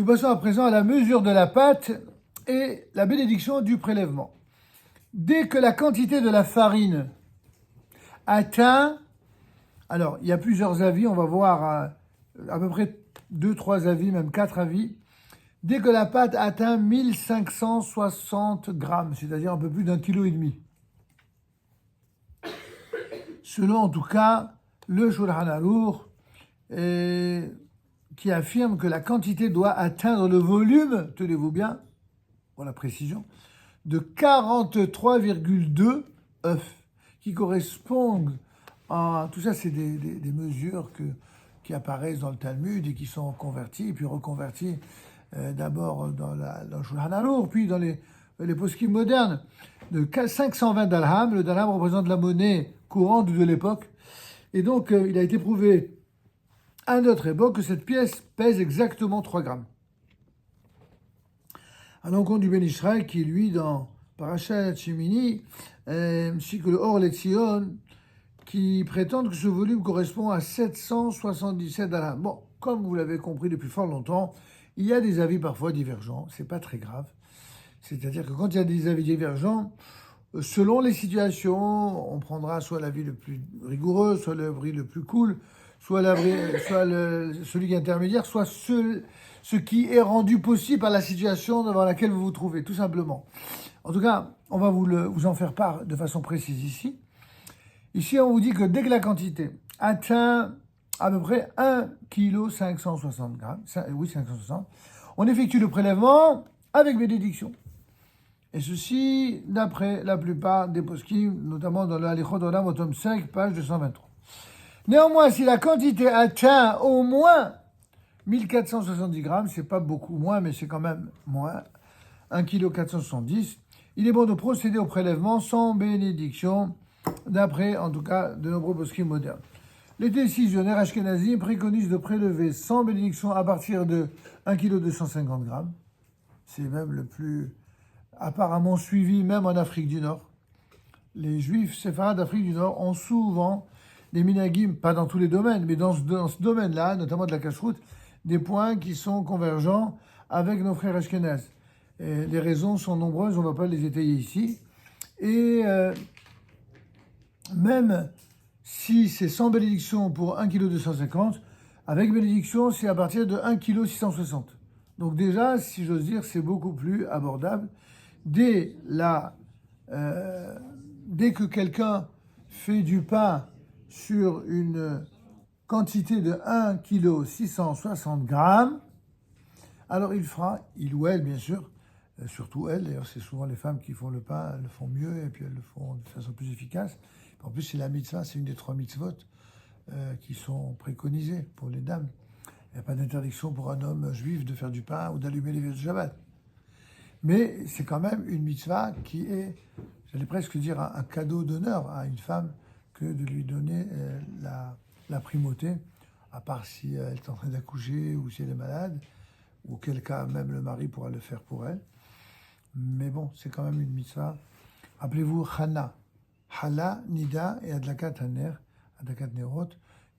Nous passons à présent à la mesure de la pâte et la bénédiction du prélèvement. Dès que la quantité de la farine atteint, alors il y a plusieurs avis, on va voir à peu près 2-3 avis, même 4 avis. Dès que la pâte atteint 1560 grammes, c'est-à-dire un peu plus d'1,5 kg. Selon en tout cas le Shulchan Aruch, qui affirme que la quantité doit atteindre le volume, tenez-vous bien, pour la précision, de 43,2 œufs, qui correspondent à... Tout ça, c'est des mesures qui apparaissent dans le Talmud et qui sont converties, puis reconverties d'abord dans le Shulchan Aruch, puis dans les poskim modernes. De 520 dalham, le dalham représente la monnaie courante de l'époque, et donc il a été prouvé à notre époque que cette pièce pèse exactement 3 grammes. À l'encontre du Ben Israël qui, lui, dans Parashat Shemini, ainsi que le Or Letzion, qui prétendent que ce volume correspond à 777 dalham. Bon, comme vous l'avez compris depuis fort longtemps, il y a des avis parfois divergents, c'est pas très grave. C'est-à-dire que quand il y a des avis divergents, selon les situations, on prendra soit l'avis le plus rigoureux, soit l'avis le plus cool, soit celui qui est intermédiaire, soit ce qui est rendu possible par la situation dans laquelle vous vous trouvez, tout simplement. En tout cas, on va vous en faire part de façon précise ici. Ici, on vous dit que dès que la quantité atteint à peu près 1,560 kg, oui, 560, on effectue le prélèvement avec bénédiction. Et ceci, d'après la plupart des poskim, notamment dans le Halichot Olam au tome 5, page 223. Néanmoins, si la quantité atteint au moins 1470 grammes, c'est pas beaucoup moins, mais c'est quand même moins, 1,470 kg, il est bon de procéder au prélèvement sans bénédiction, d'après, en tout cas, de nombreux poskim modernes. Les décisionnaires ashkénazim préconisent de prélever sans bénédiction à partir de 1,250 kg. C'est même le plus apparemment suivi, même en Afrique du Nord. Les juifs séfarades d'Afrique du Nord ont souvent des minagim, pas dans tous les domaines, mais dans ce domaine-là, notamment de la cacheroute, des points qui sont convergents avec nos frères ashkénazes. Les raisons sont nombreuses, on ne va pas les étayer ici. Et même si c'est sans bénédiction pour 1,250 kg, avec bénédiction, c'est à partir de 1,660 kg. Donc déjà, si j'ose dire, c'est beaucoup plus abordable. Dès que quelqu'un fait du pain sur une quantité de 1,660 kg, alors il ou elle bien sûr, surtout elle, d'ailleurs c'est souvent les femmes qui font le pain, elles le font mieux et puis elles le font de façon plus efficace. En plus, c'est la mitzvah, c'est une des 3 mitzvot qui sont préconisées pour les dames. Il n'y a pas d'interdiction pour un homme juif de faire du pain ou d'allumer les veillées de Shabbat. Mais c'est quand même une mitzvah qui est, j'allais presque dire, un cadeau d'honneur à une femme que de lui donner la primauté, à part si elle est en train d'accoucher ou si elle est malade, ou auquel cas même le mari pourra le faire pour elle. Mais bon, c'est quand même une mitzvah. Appelez-vous Chana. Hala, Nida et Adlakat Haner, Adlakat Nerot,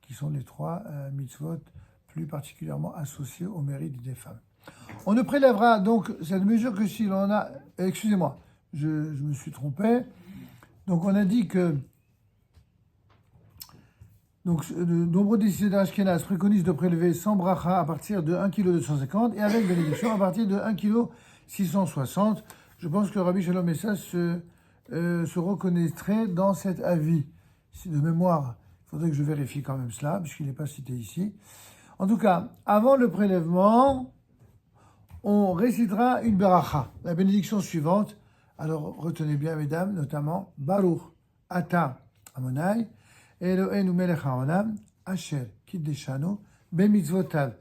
qui sont les 3 mitzvot plus particulièrement associés au mérite des femmes. On ne prélèvera donc cette mesure que si l'on a... Excusez-moi, je me suis trompé. Donc on a dit que... Donc de nombreux décisionnaires ashkénazes préconisent de prélever sans bracha à partir de 1,250 kg et avec bénédiction à partir de 1,660 kg. Je pense que Rabbi Shalom Essa se reconnaîtrait dans cet avis. De mémoire, il faudrait que je vérifie quand même cela, puisqu'il n'est pas cité ici. En tout cas, avant le prélèvement, on récitera une beracha, la bénédiction suivante. Alors, retenez bien, mesdames, notamment, Baruch, Ata, Amonai, Eloheinu melech haolam, Asher, Kiddeshanu, Bemitzvotav,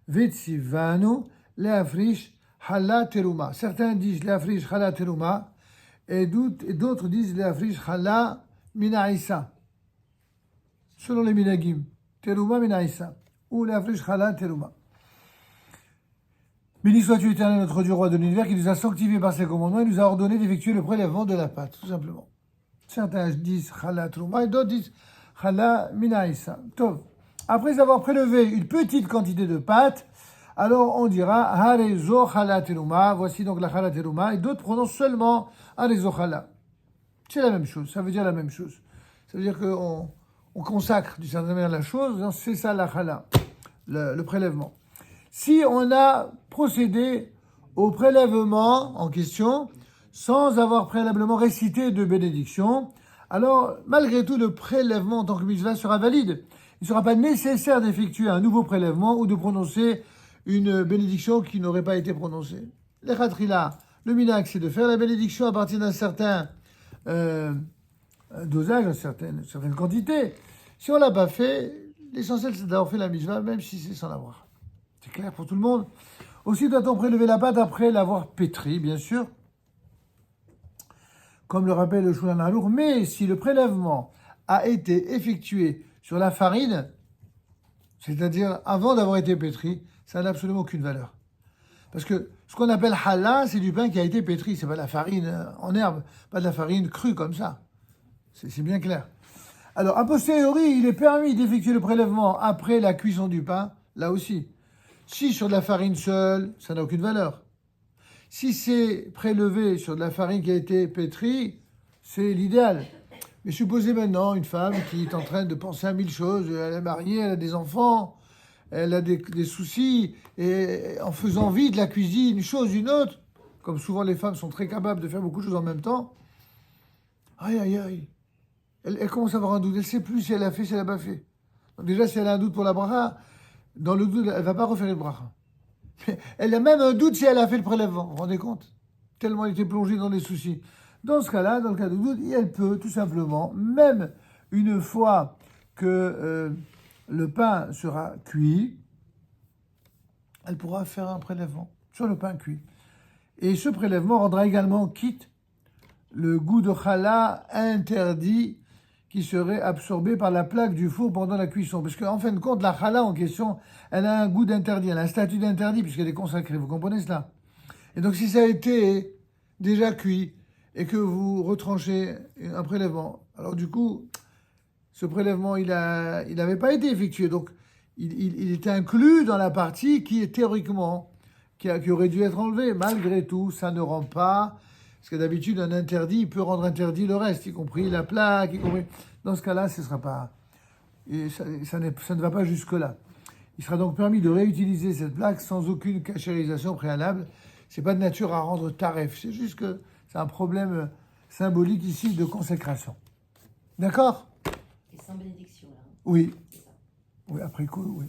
Vetzivanu, Leafrish, Hala Teruma. Certains disent Leafrish, Hala Teruma, et d'autres disent Leafrish, Hala Minaïsa. Selon les minagim, Teruma Minaïsa, ou Leafrish, Hala Teruma. Béni sois-tu, Éternel, notre Dieu, roi de l'univers, qui nous a sanctifiés par ses commandements et nous a ordonné d'effectuer le prélèvement de la pâte, tout simplement. Certains disent Chala Trouma et d'autres disent Chala Minaïsa. Tov. Après avoir prélevé une petite quantité de pâte, alors on dira Harezo Chala Teruma, voici donc la Chala Teruma, et d'autres prononcent seulement Harezo Chala. C'est la même chose, ça veut dire la même chose. Ça veut dire qu'on consacre d'une certaine manière la chose, c'est ça la Chala, le prélèvement. Si on a procédé au prélèvement en question sans avoir préalablement récité de bénédiction, alors malgré tout le prélèvement en tant que mitzvah sera valide. Il ne sera pas nécessaire d'effectuer un nouveau prélèvement ou de prononcer une bénédiction qui n'aurait pas été prononcée. Les khatrila, le minhag, c'est de faire la bénédiction à partir d'un certain dosage, une certaine quantité. Si on ne l'a pas fait, l'essentiel c'est d'avoir fait la mitzvah, même si c'est sans l'avoir. C'est clair pour tout le monde. Aussi doit-on prélever la pâte après l'avoir pétrie, bien sûr, comme le rappelle le Shulchan Aruch, mais si le prélèvement a été effectué sur la farine, c'est-à-dire avant d'avoir été pétri, ça n'a absolument aucune valeur. Parce que ce qu'on appelle challah, c'est du pain qui a été pétri, c'est pas de la farine en herbe, pas de la farine crue comme ça. C'est bien clair. Alors, a posteriori, il est permis d'effectuer le prélèvement après la cuisson du pain, là aussi. Si sur de la farine seule, ça n'a aucune valeur. Si c'est prélevé sur de la farine qui a été pétrie, c'est l'idéal. Mais supposez maintenant une femme qui est en train de penser à 1000 choses, elle est mariée, elle a des enfants, elle a des soucis, et en faisant vite la cuisine, une chose, une autre, comme souvent les femmes sont très capables de faire beaucoup de choses en même temps, aïe aïe aïe, elle commence à avoir un doute, elle ne sait plus si elle a fait, si elle n'a pas fait. Donc déjà, si elle a un doute pour la bracha, dans le doute, elle ne va pas refaire le bracha. Elle a même un doute si elle a fait le prélèvement, vous vous rendez compte? Tellement elle était plongée dans les soucis. Dans ce cas-là, dans le cas de doute, elle peut tout simplement, même une fois que le pain sera cuit, elle pourra faire un prélèvement sur le pain cuit. Et ce prélèvement rendra également quitte le goût de challah interdit qui serait absorbé par la plaque du four pendant la cuisson. Parce qu'en fin de compte, la challah en question, elle a un goût d'interdit, elle a un statut d'interdit puisqu'elle est consacrée. Vous comprenez cela? Et donc si ça a été déjà cuit et que vous retranchez un prélèvement, alors du coup, ce prélèvement, il n'avait pas été effectué. Donc il était inclus dans la partie qui est théoriquement, qui aurait dû être enlevée. Malgré tout, ça ne rend pas... Parce que d'habitude, un interdit, il peut rendre interdit le reste, y compris la plaque, y compris... Dans ce cas-là, ce ne sera pas... Et ça ne va pas jusque-là. Il sera donc permis de réutiliser cette plaque sans aucune cachérisation préalable. Ce n'est pas de nature à rendre taref. C'est juste que c'est un problème symbolique ici de consécration. D'accord? Et sans bénédiction, là. Oui. Oui, après coup, oui.